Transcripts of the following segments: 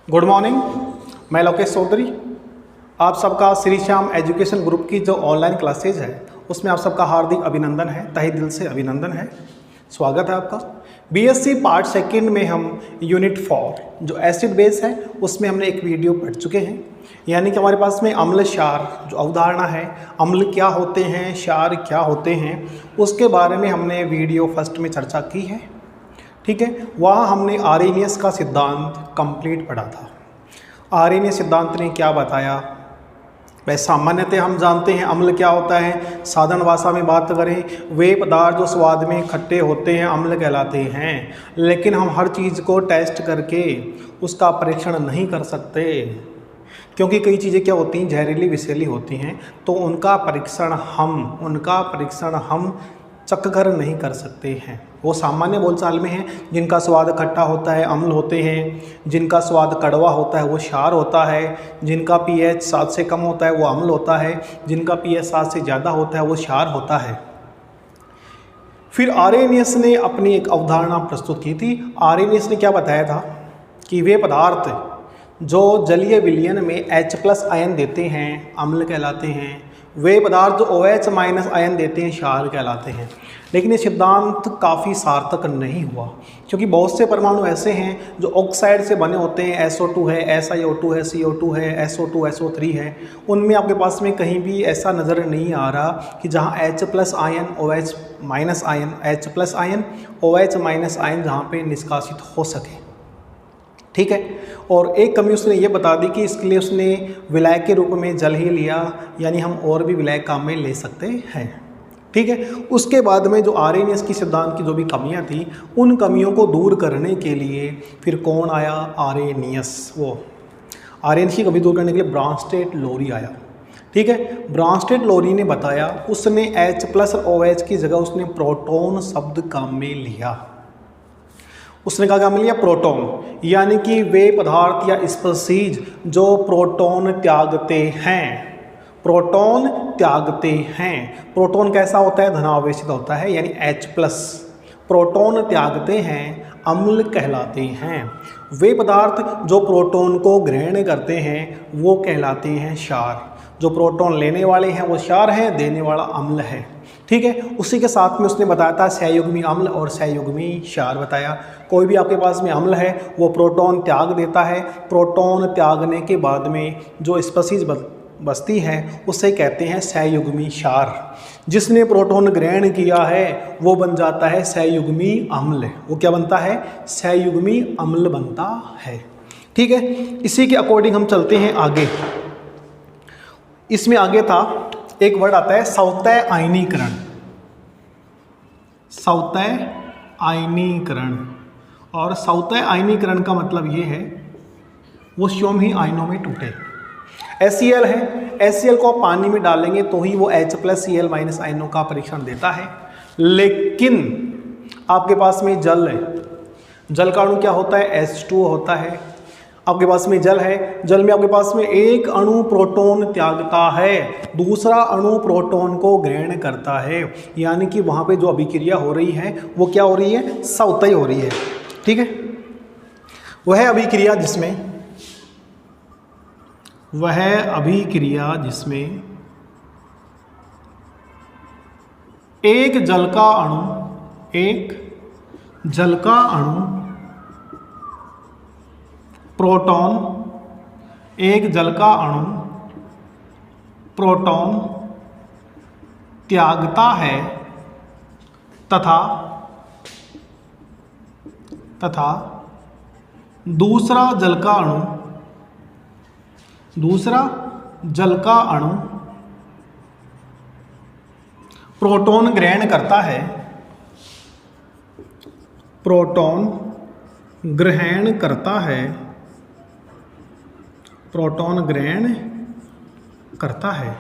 Good morning, मैं लोकेश चौधरी। आप सबका श्री श्याम एजुकेशन ग्रुप की जो ऑनलाइन क्लासेज है उसमें आप सबका हार्दिक अभिनंदन है, तहे दिल से अभिनंदन है, स्वागत है आपका। बीएससी पार्ट सेकंड में हम यूनिट 4 जो एसिड बेस है उसमें हमने एक वीडियो पढ़ चुके हैं। यानी कि हमारे पास में अम्ल क्षार जो अवधारणा है, अम्ल क्या होते हैं, क्षार क्या होते हैं, उसके बारे में हमने वीडियो फर्स्ट में चर्चा की है। ठीक है, वहाँ हमने आर्हेनियस का सिद्धांत कंप्लीट पढ़ा था। आर्हेनियस सिद्धांत ने क्या बताया? वह सामान्यतः हम जानते हैं अम्ल क्या होता है। साधारण भाषा में बात करें, वे पदार्थ जो स्वाद में खट्टे होते हैं अम्ल कहलाते हैं। लेकिन हम हर चीज़ को टेस्ट करके उसका परीक्षण नहीं कर सकते, क्योंकि कई चीज़ें क्या होती हैं, जहरीली विषैली होती हैं, तो उनका परीक्षण हम चख कर नहीं कर सकते हैं। वो सामान्य बोलचाल में है, जिनका स्वाद खट्टा होता है अम्ल होते हैं, जिनका स्वाद कड़वा होता है वो क्षार होता है, जिनका पीएच 7 से कम होता है वो अम्ल होता है, जिनका पीएच 7 से ज़्यादा होता है वो क्षार होता है। फिर आर्हेनियस ने अपनी एक अवधारणा प्रस्तुत की थी। आर्हेनियस ने क्या बताया था कि वे पदार्थ जो जलीय विलयन में H+ आयन देते हैं अम्ल कहलाते हैं, वे पदार्थ जो OH- आयन देते हैं क्षार कहलाते हैं। लेकिन ये सिद्धांत काफ़ी सार्थक नहीं हुआ, क्योंकि बहुत से परमाणु ऐसे हैं जो ऑक्साइड से बने होते हैं। SO2 है, SiO2 है, CO2 है, SO2 SO3 है। उनमें आपके पास में कहीं भी ऐसा नज़र नहीं आ रहा कि जहाँ H+ ion OH- ion H+ ion OH- ion जहाँ पे निष्कासित हो सके। ठीक है, और एक कमी उसने ये बता दी कि इसके लिए उसने विलायक के रूप में जल ही लिया, यानी हम और भी विलायक काम में ले सकते हैं। ठीक है, उसके बाद में जो आर्हेनियस की सिद्धांत की जो भी कमियां थी, उन कमियों को दूर करने के लिए फिर कौन आया? आर्हेनियस। वो आर्हेनियस की कमी दूर करने के लिए ब्रॉन्स्टेड-लोरी आया। ठीक है, ब्रॉन्स्टेड-लोरी ने बताया, उसने H+ और OH की जगह उसने प्रोटॉन शब्द काम में लिया। उसने कहा काम में लिया प्रोटॉन, यानी कि वे पदार्थ या स्पीशीज जो प्रोटॉन त्यागते हैं। प्रोटॉन त्यागते हैं। प्रोटॉन कैसा होता है? धनावेशित होता है, यानी H+। प्रोटॉन त्यागते हैं अम्ल कहलाते हैं। वे पदार्थ जो प्रोटॉन को ग्रहण करते हैं वो कहलाते हैं क्षार। जो प्रोटॉन लेने वाले हैं वो क्षार हैं, देने वाला अम्ल है। ठीक है, उसी के साथ में उसने बताया था सहयुग्मी अम्ल और सहयुग्मी क्षार बताया। कोई भी आपके पास में अम्ल है वो प्रोटॉन त्याग देता है। प्रोटॉन त्यागने के बाद में जो स्पीशीज बचती है उसे कहते हैं सहयुग्मी क्षार। जिसने प्रोटॉन ग्रहण किया है वो बन जाता है सहयुग्मी अम्ल। वो क्या बनता है? सहयुग्मी अम्ल बनता है। ठीक है, इसी के अकॉर्डिंग हम चलते हैं आगे। इसमें आगे था एक वर्ड आता है सवतय आयनीकरण। सवतय आयनीकरण, और सवतय आयनीकरण का मतलब ये है वो स्वयं ही आयनों में टूटे। HCl है, HCl को आप पानी में डालेंगे तो ही वो H+Cl- आयनों का परीक्षण देता है। लेकिन आपके पास में जल है, जल का अणु क्या होता है? H2O होता है। आपके पास में जल है, जल में आपके पास में एक अणु प्रोटॉन त्यागता है, दूसरा अणु प्रोटॉन को ग्रहण करता है। यानी कि वहाँ पे जो अभिक्रिया हो रही है वो क्या हो रही है? सवतय हो रही है। ठीक है, वह अभिक्रिया जिसमें एक जल का अणु प्रोटॉन त्यागता है तथा दूसरा जल का अणु प्रोटॉन ग्रहण करता है। प्रोटॉन ग्रहण करता है।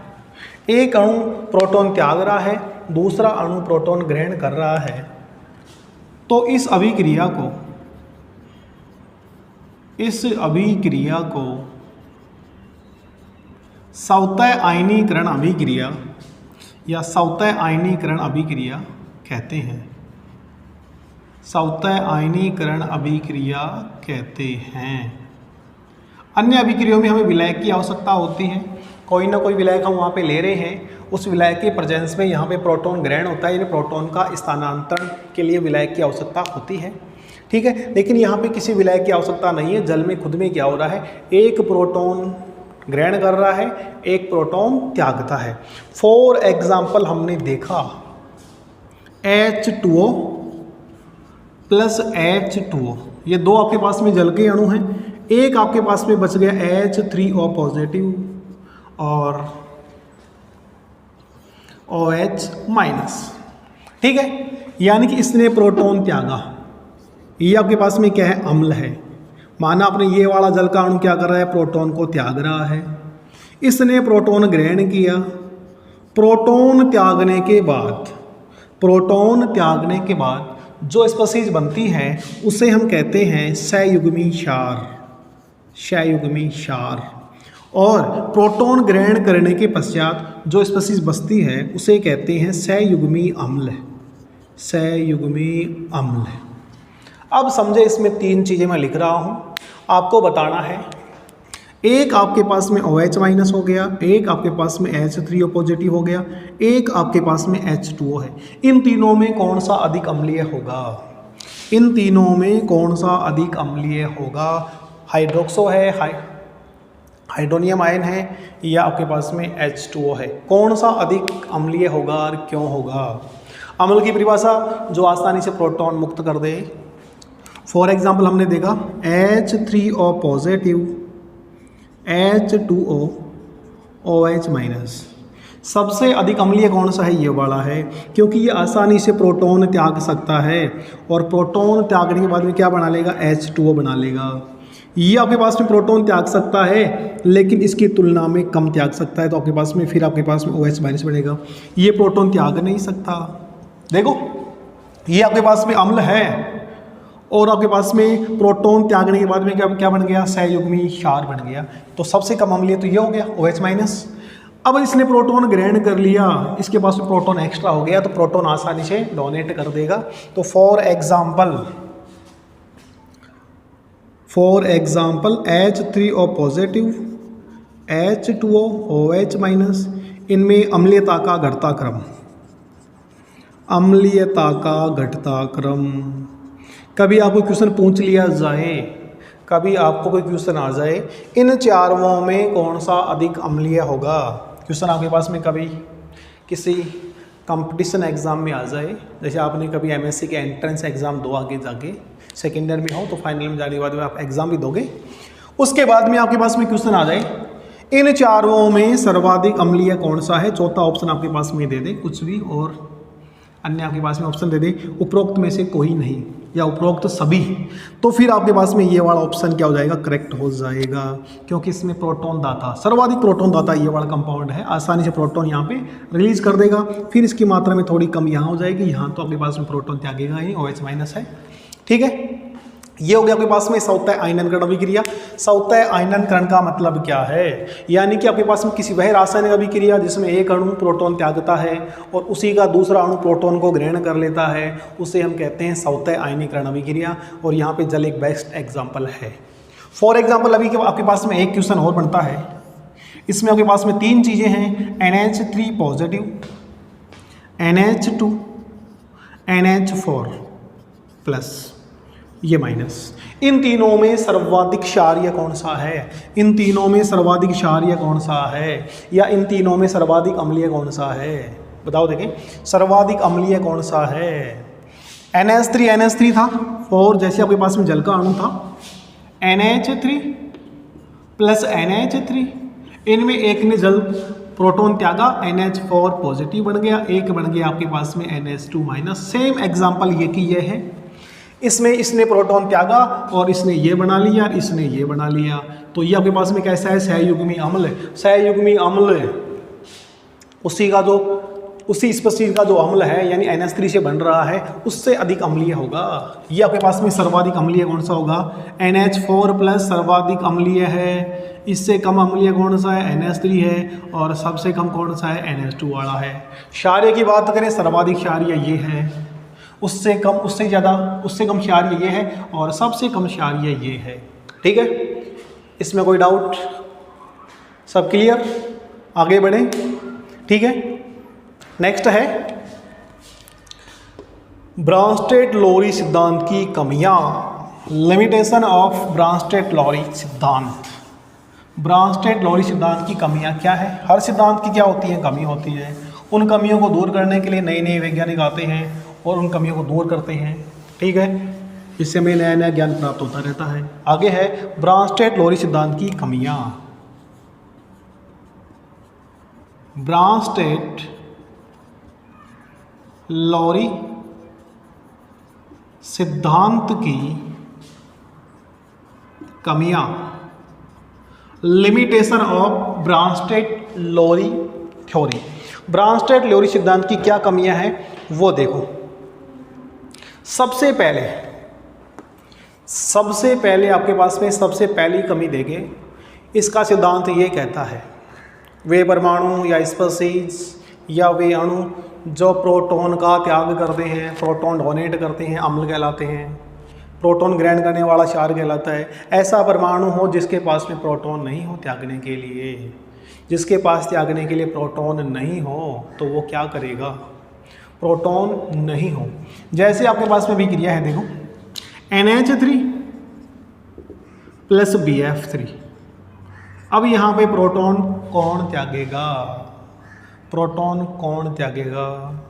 एक अणु प्रोटॉन त्याग रहा है, दूसरा अणु प्रोटॉन ग्रहण कर रहा है। तो इस अभिक्रिया को सवतय आयनीकरण अभिक्रिया या सवतय आयनीकरण अभिक्रिया कहते हैं। सतह आयनीकरण अभिक्रिया कहते हैं। अन्य अभिक्रियाओं में हमें विलायक की आवश्यकता होती है, कोई ना कोई विलायक हम वहाँ पे ले रहे हैं, उस विलायक के प्रेजेंस में यहाँ पे प्रोटॉन ग्रहण होता है, यानी प्रोटॉन का स्थानांतरण के लिए विलायक की आवश्यकता होती है, ठीक है। लेकिन यहाँ पे किसी विलायक की आवश्यकता नहीं है। जल में खुद में क्या हो रहा है, एक प्रोटॉन ग्रहण कर रहा है, एक प्रोटॉन त्यागता है। फॉर एग्जाम्पल हमने देखा H2O प्लस H2O, ये दो आपके पास में जल के अणु हैं, एक आपके पास में बच गया H3O पॉजिटिव और OH माइनस, ठीक है। यानी कि इसने प्रोटॉन त्यागा, ये आपके पास में क्या है, अम्ल है। माना आपने ये वाला जल का अणु क्या कर रहा है, प्रोटॉन को त्याग रहा है, इसने प्रोटॉन ग्रहण किया। प्रोटॉन त्यागने के बाद जो स्पीशीज बनती है उसे हम कहते हैं सहयुग्मी क्षार। और प्रोटॉन ग्रहण करने के पश्चात जो स्पीशीज बचती है उसे कहते हैं सहयुग्मी अम्ल। अब समझे, इसमें तीन चीज़ें मैं लिख रहा हूँ, आपको बताना है। एक आपके पास में OH माइनस हो गया, एक आपके पास में H3O पॉजिटिव हो गया, एक आपके पास में H2O है। इन तीनों में कौन सा अधिक अम्लीय होगा? हाइड्रोक्सो है, हाइड्रोनियम आयन है, या आपके पास में H2O है। कौन सा अधिक अम्लीय होगा और क्यों होगा? अम्ल की परिभाषा, जो आसानी से प्रोटॉन मुक्त कर दे। फॉर एग्जाम्पल हमने देखा H3O positive, H2O, OH minus. सबसे अधिक अम्लीय कौन सा है? ये वाला है, क्योंकि ये आसानी से प्रोटॉन त्याग सकता है, और प्रोटॉन त्यागने के बाद में क्या बना लेगा? H2O बना लेगा। ये आपके पास में प्रोटॉन त्याग सकता है, लेकिन इसकी तुलना में कम त्याग सकता है, तो आपके पास में OH माइनस बनेगा। ये प्रोटॉन त्याग नहीं सकता। देखो, ये आपके पास में अम्ल है, और आपके पास में प्रोटॉन त्यागने के बाद में क्या बन गया? सहयुग्मी क्षार बन गया। तो सबसे कम अम्लीय तो ये हो गया, OH माइनस। अब इसने प्रोटॉन ग्रहण कर लिया, इसके पास में प्रोटॉन एक्स्ट्रा हो गया, तो प्रोटॉन आसानी से डोनेट कर देगा। तो for example H3O positive, H2O, OH minus, इनमें अम्लीयता का घटता क्रम। कभी आपको क्वेश्चन पूछ लिया जाए, कभी आपको कोई क्वेश्चन आ जाए, इन चारों में कौन सा अधिक अम्लीय होगा? क्वेश्चन आपके पास में कभी किसी कंपटीशन एग्ज़ाम में आ जाए, जैसे आपने कभी MSc के एंट्रेंस एग्ज़ाम दो, आगे जाके सेकेंड ईयर में हो तो फाइनल में जाने के बाद में आप एग्ज़ाम भी दोगे, उसके बाद में आपके पास में क्वेश्चन आ जाए, इन चारों में सर्वाधिक अम्लीय कौन सा है? चौथा ऑप्शन आपके पास में दे दे कुछ भी, और अन्य आपके पास में ऑप्शन दे दे उपरोक्त में से कोई नहीं या उपरोक्त सभी, तो फिर आपके पास में ये वाला ऑप्शन क्या हो जाएगा? करेक्ट हो जाएगा, क्योंकि इसमें प्रोटॉन दाता, सर्वाधिक प्रोटॉन दाता ये वाला कंपाउंड है, आसानी से प्रोटॉन यहाँ पे रिलीज कर देगा। फिर इसकी मात्रा में थोड़ी कम यहाँ हो जाएगी, यहाँ तो आपके पास में प्रोटॉन त्यागेगा ही, OH माइनस है, ठीक है। ये हो गया आपके पास में सतह आयनीकरण अभिक्रिया। सतह आयनीकरण का मतलब क्या है? यानी कि आपके पास में किसी वह रासायनिक अभिक्रिया जिसमें एक अणु प्रोटॉन त्यागता है और उसी का दूसरा अणु प्रोटॉन को ग्रहण कर लेता है, उसे हम कहते हैं सतह आयनीकरण अभिक्रिया। और यहाँ पे जल एक बेस्ट एग्जाम्पल है। फॉर एग्जाम्पल अभी आपके पास में एक क्वेश्चन और बनता है, इसमें आपके पास में तीन चीज़ें हैं, NH3 positive, NH2, NH4 plus, ये माइनस। इन तीनों में सर्वाधिक क्षारीय कौन सा है? इन तीनों में सर्वाधिक क्षारीय कौन सा है? या इन तीनों में सर्वाधिक अम्लीय कौन सा है? बताओ, देखें सर्वाधिक अम्लीय कौन सा है? NH3 था, और जैसे आपके पास में जल का अणु था NH3 प्लस NH3, इनमें एक ने जल प्रोटॉन त्यागा, NH4 पॉजिटिव बन गया, एक बन गया आपके पास में NH2 माइनस। सेम एग्जाम्पल ये की ये है, इसमें इसने प्रोटॉन त्यागा और इसने ये बना लिया, इसने ये बना लिया, तो ये आपके पास में कैसा है? सहयुग्मी अम्ल। सहयुग्मी अम्ल उसी स्पीशीज का जो अम्ल है, यानी NH3 से बन रहा है, उससे अधिक अम्लीय होगा। ये आपके पास में सर्वाधिक अम्लीय कौन सा होगा? NH4 प्लस सर्वाधिक अम्लीय है। इससे कम अम्लीय कौन सा है? NH3 है। और सबसे कम कौन सा है? NH2 वाला है। क्षारीय की बात करें, सर्वाधिक क्षारीय ये है, उससे कम, उससे ज़्यादा, उससे कम क्षारीय ये है और सबसे कम क्षारीय ये है। ठीक है, इसमें कोई डाउट? सब क्लियर? आगे बढ़ें। ठीक है, नेक्स्ट है ब्रांस्टेड-लोरी सिद्धांत की कमियां। लिमिटेशन ऑफ ब्रांस्टेड-लोरी सिद्धांत। ब्रांस्टेड-लोरी सिद्धांत की कमियां क्या है? हर सिद्धांत की क्या होती है? कमी होती है। उन कमियों को दूर करने के लिए नए नए वैज्ञानिक आते हैं और उन कमियों को दूर करते हैं। ठीक है, इससे हमें नया नया ज्ञान प्राप्त होता रहता है। आगे है ब्रांस्टेड-लोरी सिद्धांत की कमियां। ब्रांस्टेड-लोरी सिद्धांत की कमियां। Limitation of Bronsted Lowry theory. Bronsted Lowry सिद्धांत की क्या कमियां हैं वो देखो। सबसे पहले आपके पास में सबसे पहली कमी देंगे, इसका सिद्धांत ये कहता है वे परमाणु या स्पीशीज या वे अणु जो प्रोटॉन का त्याग करते हैं, प्रोटॉन डोनेट करते हैं, अम्ल कहलाते हैं। प्रोटॉन ग्रहण करने वाला क्षार कहलाता है। ऐसा परमाणु हो जिसके पास में प्रोटॉन नहीं हो त्यागने के लिए, जिसके पास त्यागने के लिए प्रोटॉन नहीं हो तो वो क्या करेगा? प्रोटॉन नहीं हो। जैसे आपके पास में भी क्रिया है, देखो NH3 प्लस BF3। अब यहाँ पे प्रोटॉन कौन त्यागेगा? प्रोटॉन कौन त्यागेगा?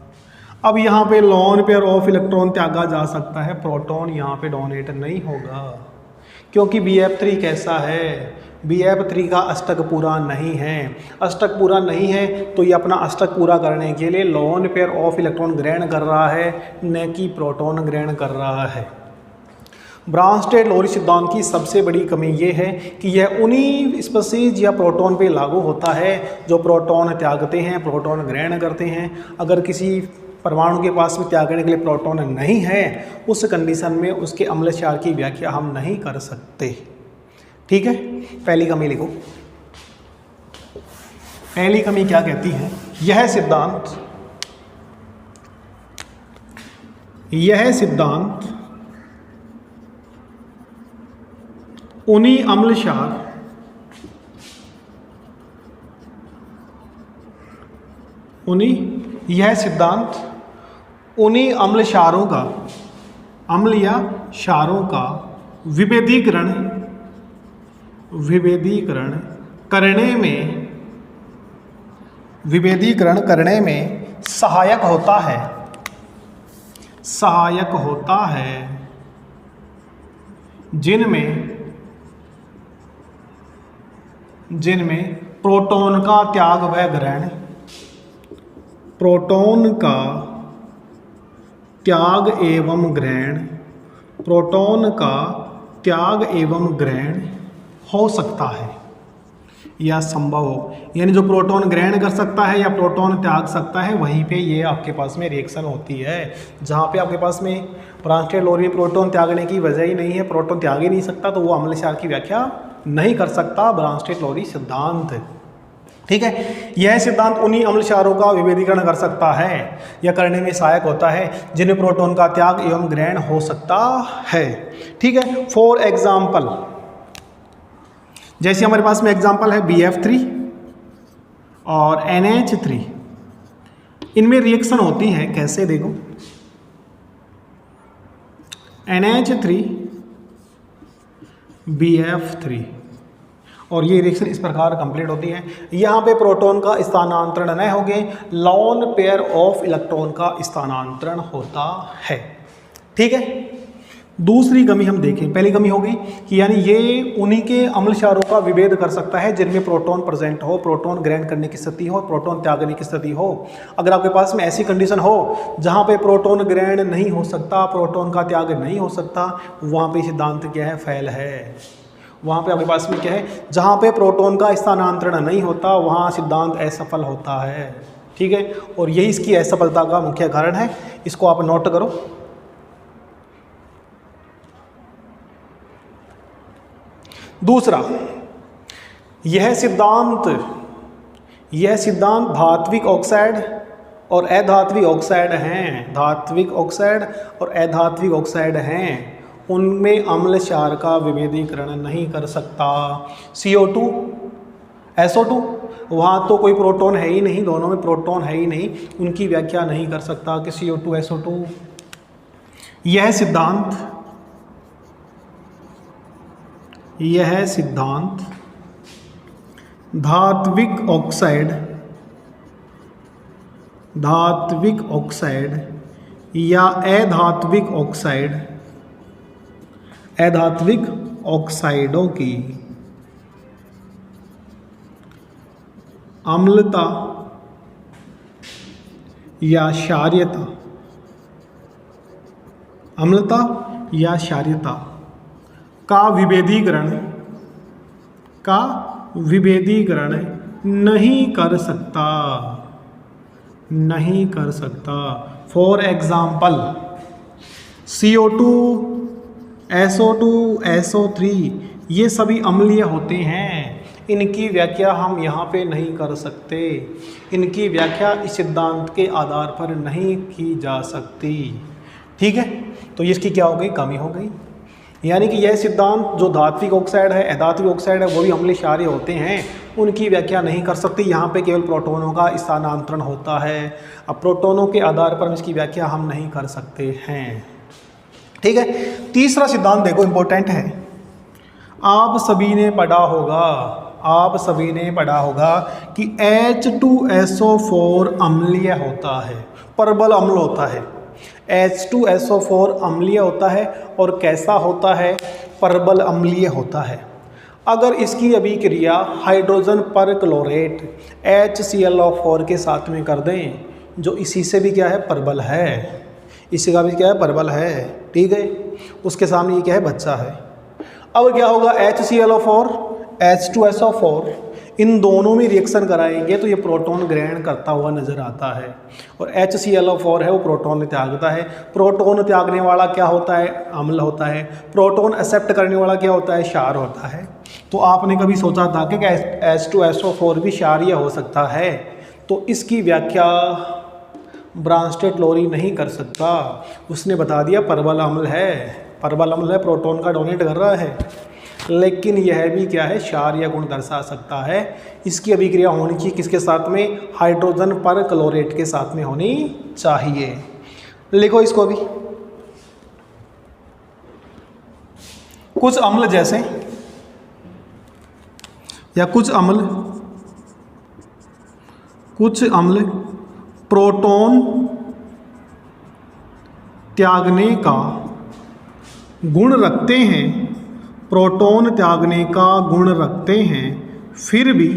अब यहाँ पे लोन पेयर ऑफ इलेक्ट्रॉन त्यागा जा सकता है, प्रोटॉन यहाँ पे डोनेट नहीं होगा क्योंकि BF3 कैसा है? BF3 का अष्टक पूरा नहीं है। अष्टक पूरा नहीं है तो ये अपना अष्टक पूरा करने के लिए लोन पेयर ऑफ इलेक्ट्रॉन ग्रहण कर रहा है, न कि प्रोटॉन ग्रहण कर रहा है। ब्रांस्टेड-लोरी सिद्धांत की सबसे बड़ी कमी ये है कि यह उन्हीं स्पीशीज या प्रोटॉन पे लागू होता है जो प्रोटॉन त्यागते हैं, प्रोटॉन ग्रहण करते हैं। अगर किसी परमाणु के पास में त्यागने के लिए प्रोटॉन नहीं है, उस कंडीशन में उसके अम्ल क्षार की व्याख्या हम नहीं कर सकते। ठीक है, पहली कमी लिखो। पहली कमी क्या कहती है? यह सिद्धांत उन्हीं अम्ल क्षार यह सिद्धांत उन्हीं अम्ल क्षारों का, अम्ल या क्षारों का विभेदीकरण करने में सहायक होता है जिनमें प्रोटॉन का त्याग व ग्रहण, प्रोटॉन का त्याग एवं ग्रहण हो सकता है या संभव हो। यानी जो प्रोटॉन ग्रहण कर सकता है या प्रोटॉन त्याग सकता है, वहीं पे ये आपके पास में रिएक्शन होती है। जहाँ पे आपके पास में ब्रांस्टेड-लोरी प्रोटॉन त्यागने की वजह ही नहीं है, प्रोटॉन त्याग ही नहीं सकता, तो वो अम्ल क्षार की व्याख्या नहीं कर सकता ब्रांस्टेड-लोरी सिद्धांत। ठीक है, यह सिद्धांत उन्हीं अम्ल क्षारों का विभेदीकरण कर सकता है या करने में सहायक होता है जिन्हें प्रोटॉन का त्याग एवं ग्रहण हो सकता है। ठीक है, फॉर एग्जाम्पल, जैसे हमारे पास में एग्जाम्पल है BF3 और NH3, इनमें रिएक्शन होती है कैसे? देखो NH3 BF3 और ये रिएक्शन इस प्रकार कंप्लीट होती है। यहाँ पे प्रोटॉन का स्थानांतरण न होगे, लोन पेयर ऑफ इलेक्ट्रॉन का स्थानांतरण होता है। ठीक है, दूसरी कमी हम देखें। पहली कमी होगी कि यानी ये उन्हीं के अम्ल क्षारों का विभेद कर सकता है जिनमें प्रोटॉन प्रेजेंट हो, प्रोटॉन ग्रहण करने की स्थिति हो, प्रोटॉन त्यागने की स्थिति हो। अगर आपके पास में ऐसी कंडीशन हो जहाँ पे प्रोटॉन ग्रहण नहीं हो सकता, प्रोटॉन का त्याग नहीं हो सकता, वहाँ पे सिद्धांत क्या है? फेल है। वहाँ पे आपके पास में क्या है? जहाँ पे प्रोटॉन का स्थानांतरण नहीं होता वहाँ सिद्धांत असफल होता है। ठीक है, और यही इसकी असफलता का मुख्य कारण है। इसको आप नोट करो। दूसरा, यह सिद्धांत धात्विक ऑक्साइड और अधात्विक ऑक्साइड हैं, धात्विक ऑक्साइड और अधात्विक ऑक्साइड हैं, उनमें अम्ल क्षार का विभेदीकरण नहीं कर सकता। CO2 SO2 वहाँ तो कोई प्रोटॉन है ही नहीं, दोनों में प्रोटॉन है ही नहीं, उनकी व्याख्या नहीं कर सकता कि CO2 SO2। यह सिद्धांत धात्विक ऑक्साइड या अधात्विक ऑक्साइडों की अम्लता या क्षारीयता का विभेदीकरण नहीं कर सकता। For example CO2 SO2 SO3 ये सभी अम्लीय होते हैं, इनकी व्याख्या हम यहाँ पे नहीं कर सकते, इनकी व्याख्या इस सिद्धांत के आधार पर नहीं की जा सकती। ठीक है, तो इसकी क्या हो गई, कमी हो गई। यानी कि यह सिद्धांत जो धात्विक ऑक्साइड है अधात्विक ऑक्साइड है वो भी अम्लीय क्षारीय होते हैं, उनकी व्याख्या नहीं कर सकती। यहाँ पे केवल प्रोटॉनों का स्थानांतरण होता है। अब प्रोटॉनों के आधार पर इसकी व्याख्या हम नहीं कर सकते हैं। ठीक है, तीसरा सिद्धांत देखो इंपॉर्टेंट है। आप सभी ने पढ़ा होगा कि H2SO4 अम्लीय होता है, परबल अम्ल होता है। H2SO4 अम्लीय होता है और कैसा होता है, परबल अम्लीय होता है। अगर इसकी अभिक्रिया हाइड्रोजन पर क्लोरेट HClO4 के साथ में कर दें, जो इसी से भी क्या है, परबल है, इसी का भी क्या है, परबल है। ठीक है, उसके सामने ये क्या है, बच्चा है। अब क्या होगा, HClO4 H2SO4 इन दोनों में रिएक्शन कराएंगे तो ये प्रोटॉन ग्रहण करता हुआ नजर आता है, और HClO4 है वो प्रोटॉन त्यागता है। प्रोटॉन त्यागने वाला क्या होता है, अम्ल होता है। प्रोटॉन एक्सेप्ट करने वाला क्या होता है, क्षार होता है। तो आपने कभी सोचा था कि H2SO4 भी क्षारीय हो सकता है? तो इसकी व्याख्या ब्रांस्टेड-लोरी नहीं कर सकता। उसने बता दिया परबल अम्ल है, प्रोटॉन का डोनेट कर रहा है, लेकिन यह भी क्या है, क्षारीय गुण दर्शा सकता है। इसकी अभिक्रिया होनी चाहिए किसके साथ में, हाइड्रोजन पर क्लोरेट के साथ में होनी चाहिए। लिखो इसको भी। कुछ अम्ल जैसे या कुछ अम्ल प्रोटॉन त्यागने का गुण रखते हैं, फिर भी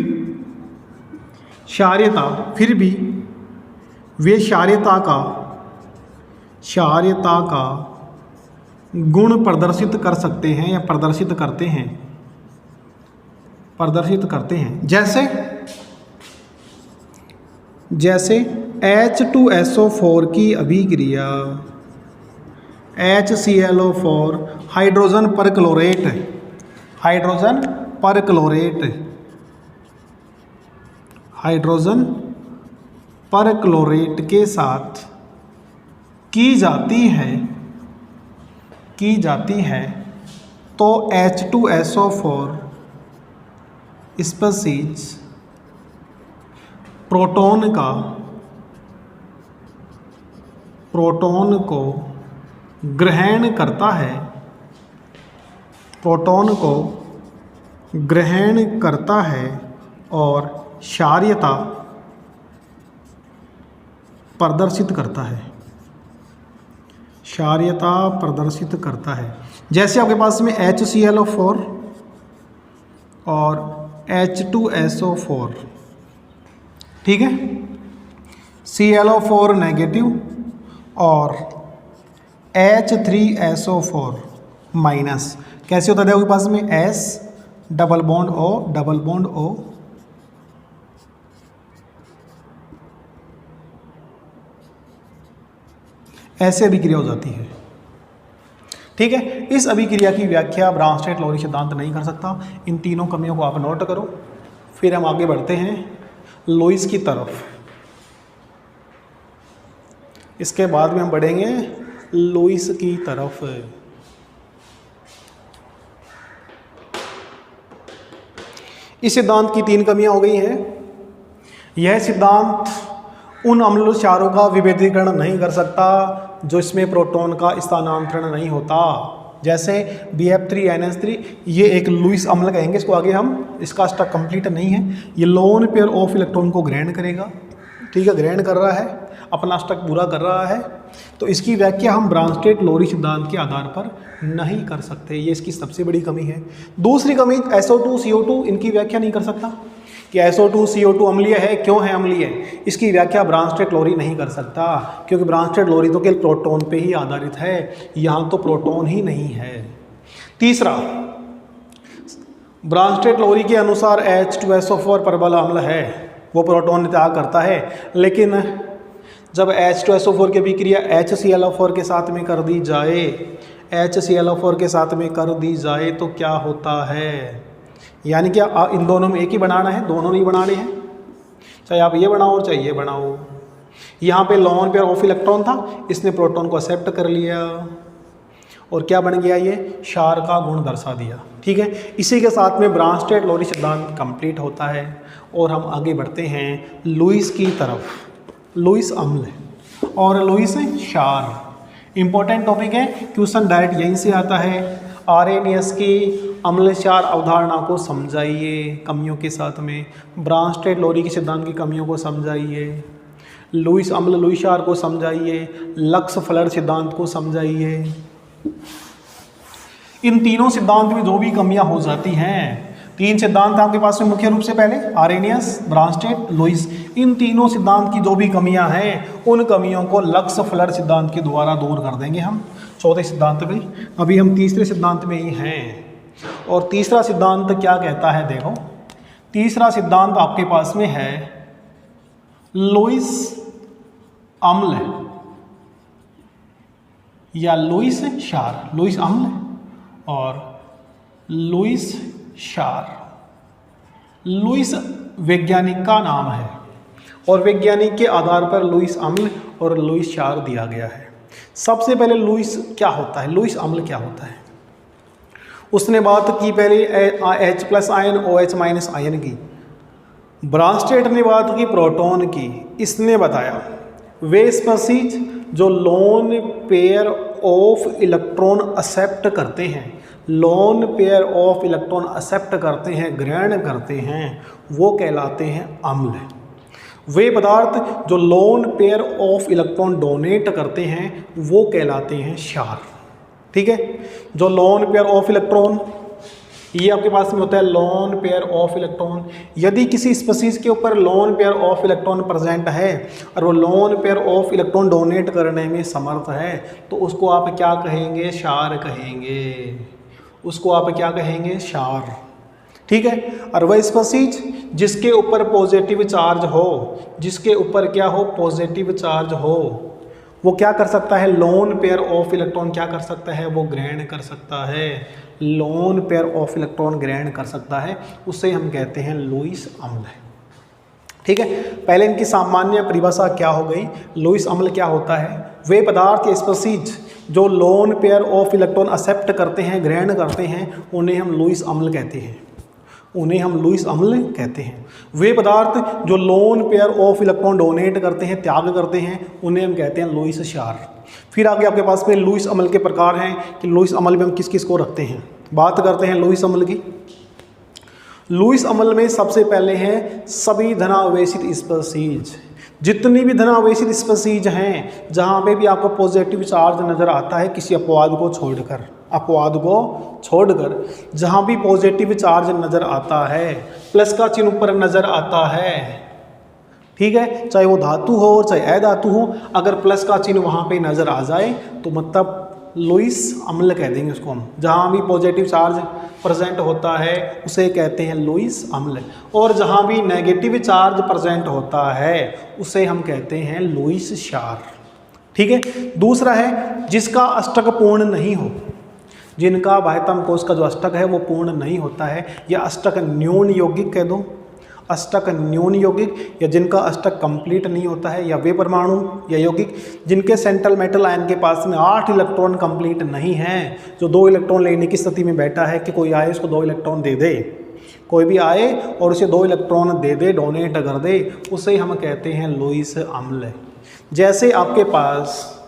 वे क्षारीयता का गुण प्रदर्शित कर सकते हैं या प्रदर्शित करते हैं। जैसे H2SO4 की अभिक्रिया HClO4 हाइड्रोजन पर क्लोरेट के साथ की जाती है तो H2SO4 स्पीशीज प्रोटॉन को ग्रहण करता है और क्षारीयता प्रदर्शित करता है। जैसे आपके पास में HClO4 और H2SO4, ठीक है, ClO4 नेगेटिव और H3SO4 माइनस। कैसे होता है, आपके पास में S डबल बॉन्ड O ऐसे अभिक्रिया हो जाती है। ठीक है, इस अभिक्रिया की व्याख्या ब्रांस्टेड-लोरी सिद्धांत नहीं कर सकता। इन तीनों कमियों को आप नोट करो, फिर हम आगे बढ़ते हैं लुईस की तरफ। इसके बाद में हम बढ़ेंगे लुईस की तरफ। इस सिद्धांत की 3 कमियां हो गई हैं। यह सिद्धांत उन अम्ल क्षारों का विभेदीकरण नहीं कर सकता जो इसमें प्रोटॉन का स्थानांतरण नहीं होता, जैसे BF3NH3। ये एक लुईस अम्ल कहेंगे इसको, आगे हम, इसका स्टक कंप्लीट नहीं है। ये लोन पेयर ऑफ इलेक्ट्रॉन को ग्रहण करेगा, ठीक है, ग्रहण कर रहा है, अपना स्टक पूरा कर रहा है। तो इसकी व्याख्या हम ब्रांस्टेड-लोरी सिद्धांत के आधार पर नहीं कर सकते, ये इसकी सबसे बड़ी कमी है। दूसरी कमी, SO2 CO2 इनकी व्याख्या नहीं कर सकता कि SO2 CO2 अम्लीय है, क्यों है अम्लीय, इसकी व्याख्या ब्रांस्टेड-लोरी नहीं कर सकता, क्योंकि ब्रांस्टेड-लोरी तो केवल प्रोटॉन पे ही आधारित है, यहाँ तो प्रोटॉन ही नहीं है। तीसरा, ब्रांस्टेड-लोरी के अनुसार H2SO4 प्रबल अम्ल है, वो प्रोटॉन त्याग करता है, लेकिन जब H2SO4 की अभिक्रिया HClO4 के साथ में कर दी जाए, HClO4 के साथ में कर दी जाए तो क्या होता है, यानी कि इन दोनों में एक ही बनाना है, दोनों नहीं बनाने हैं, चाहे आप ये बनाओ और चाहे ये बनाओ। यहाँ पे लोन पेयर ऑफ इलेक्ट्रॉन था, इसने प्रोटॉन को एक्सेप्ट कर लिया और क्या बन गया, ये क्षार का गुण दर्शा दिया, ठीक है। इसी के साथ में ब्रांस्टेड-लोरी सिद्धांत कंप्लीट होता है और हम आगे बढ़ते हैं लुईस की तरफ। लुईस अम्ल और लुईस क्षार इंपॉर्टेंट टॉपिक है, क्वेश्चन डायरेक्ट यहीं से आता है। आरएनएस की अम्ल क्षार अवधारणा को समझाइए कमियों के साथ में, ब्रांस्टेड-लोरी के सिद्धांत की कमियों को समझाइए, लुईस अम्ल लुईस क्षार को समझाइए, लक्स फ्लर सिद्धांत को समझाइए। इन तीनों सिद्धांत में जो भी कमियां हो जाती हैं, 3 सिद्धांत आपके पास में मुख्य रूप से, पहले आरएनएस, ब्रांस्टेड, लुईस, इन तीनों सिद्धांत की जो भी कमियां हैं उन कमियों को लक्स फ्लर सिद्धांत के द्वारा दूर कर देंगे हम चौथे सिद्धांत में। अभी हम तीसरे सिद्धांत में ही हैं और तीसरा सिद्धांत क्या कहता है, देखो तीसरा सिद्धांत आपके पास में है लुईस अम्ल या लुईस क्षार, लुईस अम्ल और लुईस क्षार। लुईस वैज्ञानिक का नाम है और वैज्ञानिक के आधार पर लुईस अम्ल और लुईस क्षार दिया गया है। सबसे पहले लुईस क्या होता है, लुईस अम्ल क्या होता है, उसने बात की पहले H+ आयन OH- आयन की, ब्रांस्टेड ने बात की प्रोटॉन की। इसने बताया वे स्पीशीज जो lone pair of electron accept करते हैं, lone pair of electron accept करते हैं, ग्रहण करते हैं, वो कहलाते हैं अम्ल। वे पदार्थ जो lone pair of electron donate करते हैं वो कहलाते हैं क्षार, ठीक है। जो लोन पेयर ऑफ इलेक्ट्रॉन, ये आपके पास में होता है लोन पेयर ऑफ इलेक्ट्रॉन। यदि किसी स्पीशीज के ऊपर loan pair of electron present है और वो loan pair of electron donate करने में समर्थ है तो उसको आप क्या कहेंगे, क्षार कहेंगे, उसको आप क्या कहेंगे, क्षार, ठीक है। और वह स्पीशीज जिसके ऊपर पॉजिटिव चार्ज हो, जिसके ऊपर क्या हो, पॉजिटिव चार्ज हो, वो क्या कर सकता है, लोन पेयर ऑफ इलेक्ट्रॉन क्या कर सकता है, वो ग्रहण कर सकता है, लोन पेयर ऑफ इलेक्ट्रॉन ग्रहण कर सकता है, उसे हम कहते हैं लुईस अम्ल, ठीक है। पहले इनकी सामान्य परिभाषा क्या हो गई, लुईस अम्ल क्या होता है, वे पदार्थ या स्पीशीज जो lone pair of electron accept करते हैं, ग्रहण करते हैं, उन्हें हम लुईस अम्ल कहते हैं, उन्हें हम लुईस अम्ल कहते हैं। वे पदार्थ जो lone pair of electron donate करते हैं, त्याग करते हैं, उन्हें हम कहते हैं लुईस क्षार। फिर आगे आपके पास में लुईस अम्ल के प्रकार हैं कि लुईस अम्ल में हम किस किस को रखते हैं। बात करते हैं लुईस अम्ल की। लुईस अम्ल में सबसे पहले हैं सभी धनावेशित स्पीशीज, जितनी भी धनावेशित स्पीशीज हैं जहाँ पे भी आपको पॉजिटिव चार्ज नज़र आता है किसी अपवाद को छोड़कर, अपवाद को छोड़कर जहाँ भी पॉजिटिव चार्ज नज़र आता है, प्लस का चिन्ह ऊपर नज़र आता है, ठीक है, चाहे वो धातु हो और चाहे अधातु हो, अगर प्लस का चिन्ह वहाँ पे नज़र आ जाए तो मतलब लुईस अम्ल कह देंगे उसको हम। जहाँ भी पॉजिटिव चार्ज प्रेजेंट होता है उसे कहते हैं लुईस अम्ल, और जहाँ भी नेगेटिव चार्ज प्रेजेंट होता है उसे हम कहते हैं लुईस क्षार, ठीक है। दूसरा है जिसका अष्टक पूर्ण नहीं हो, जिनका बाह्यतम कोश का जो अष्टक है वो पूर्ण नहीं होता है, या अष्टक न्यून यौगिक कह दो, अष्टक न्यून यौगिक या जिनका अष्टक कंप्लीट नहीं होता है, या वे परमाणु या यौगिक जिनके सेंट्रल मेटल आयन के पास में 8 इलेक्ट्रॉन कंप्लीट नहीं है, जो 2 इलेक्ट्रॉन लेने की स्थिति में बैठा है कि कोई आए उसको 2 इलेक्ट्रॉन दे दे, कोई भी आए और उसे 2 इलेक्ट्रॉन दे दे, डोनेट कर दे, उसे हम कहते हैं लुईस अम्ल। जैसे आपके पास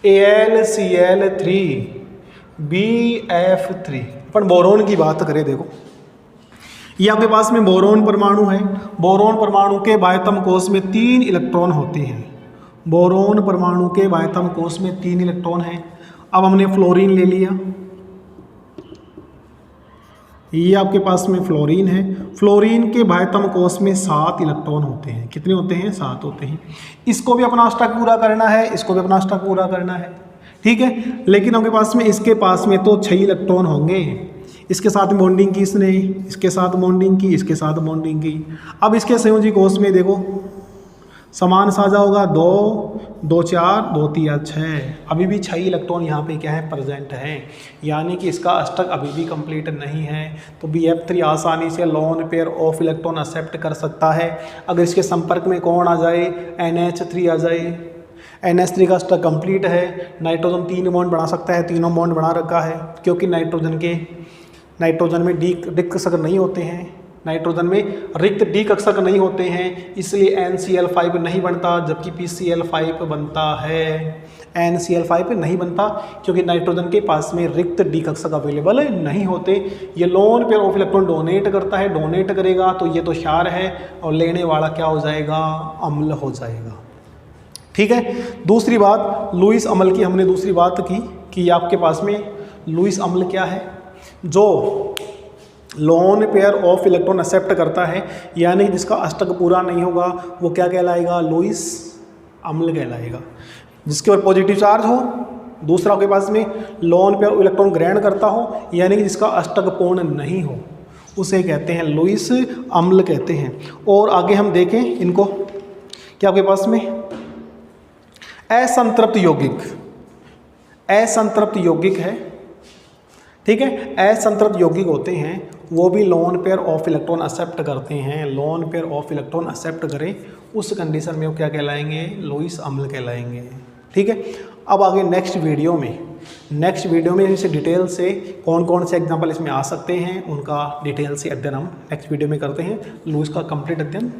AlCl3 BF3, अपन बोरोन की बात करें, देखो ये आपके पास में बोरोन परमाणु है। बोरोन परमाणु के बाह्यतम कोश में 3 इलेक्ट्रॉन होते हैं। बोरोन परमाणु के बाह्यतम कोश में 3 इलेक्ट्रॉन हैं। अब हमने फ्लोरीन ले लिया, ये आपके पास में फ्लोरीन है। फ्लोरीन के बाह्यतम कोश में 7 इलेक्ट्रॉन होते हैं। कितने होते हैं? 7 होते हैं। इसको भी अपना अष्टक पूरा करना है, इसको भी अपना अष्टक पूरा करना है, ठीक है। लेकिन आपके पास में इसके पास में तो 6 इलेक्ट्रॉन होंगे। इसके साथ बॉन्डिंग की इसने, इसके साथ बॉन्डिंग की, इसके साथ बॉन्डिंग की। अब इसके संयोजी कोश में देखो समान साझा होगा, 2 2 4 2 3 6, अभी भी 6 इलेक्ट्रॉन यहाँ पे क्या है? प्रेजेंट है, यानी कि इसका अष्टक अभी भी कंप्लीट नहीं है। तो BF3 आसानी से lone pair of electron accept कर सकता है। अगर इसके संपर्क में कौन आ जाए? NH3 आ जाए। NH3 का अष्टक कंप्लीट है। नाइट्रोजन 3 बॉन्ड बना सकता है, तीनों बॉन्ड बना रखा है, क्योंकि नाइट्रोजन में रिक्त कक्षक नहीं होते हैं, नाइट्रोजन में रिक्त डी कक्षक नहीं होते हैं, इसलिए NCl5 नहीं बनता, जबकि PCl5 बनता है। NCl5 नहीं बनता क्योंकि नाइट्रोजन के पास में रिक्त डी कक्षक अवेलेबल नहीं होते। ये loan pair of electron donate करता है, डोनेट करेगा तो ये तो क्षार है और लेने वाला क्या हो जाएगा? अम्ल हो जाएगा, ठीक है। दूसरी बात लुईस अम्ल की हमने दूसरी बात की कि आपके पास में लुईस अम्ल क्या है? जो lone pair of electron accept करता है, यानी जिसका अष्टक पूरा नहीं होगा, वो क्या कहलाएगा? लुईस अम्ल कहलाएगा। जिसके ऊपर पॉजिटिव चार्ज हो, दूसरा के पास में लोन पेयर इलेक्ट्रॉन ग्रहण करता हो, यानी कि जिसका अष्टक पूर्ण नहीं हो, उसे कहते हैं लुईस अम्ल कहते हैं। और आगे हम देखें इनको, क्या आपके पास में असंतृप्त यौगिक है, ठीक है। असंतृप्त यौगिक होते हैं, वो भी lone pair of electron accept करते हैं। Lone pair of electron accept करें उस कंडीशन में वो क्या कहलाएंगे? लुईस अम्ल कहलाएंगे, ठीक है। अब आगे नेक्स्ट वीडियो में इसे डिटेल से कौन कौन से एग्जाम्पल इसमें आ सकते हैं, उनका डिटेल से अध्ययन हम नेक्स्ट वीडियो में करते हैं। लुईस का कंप्लीट अध्ययन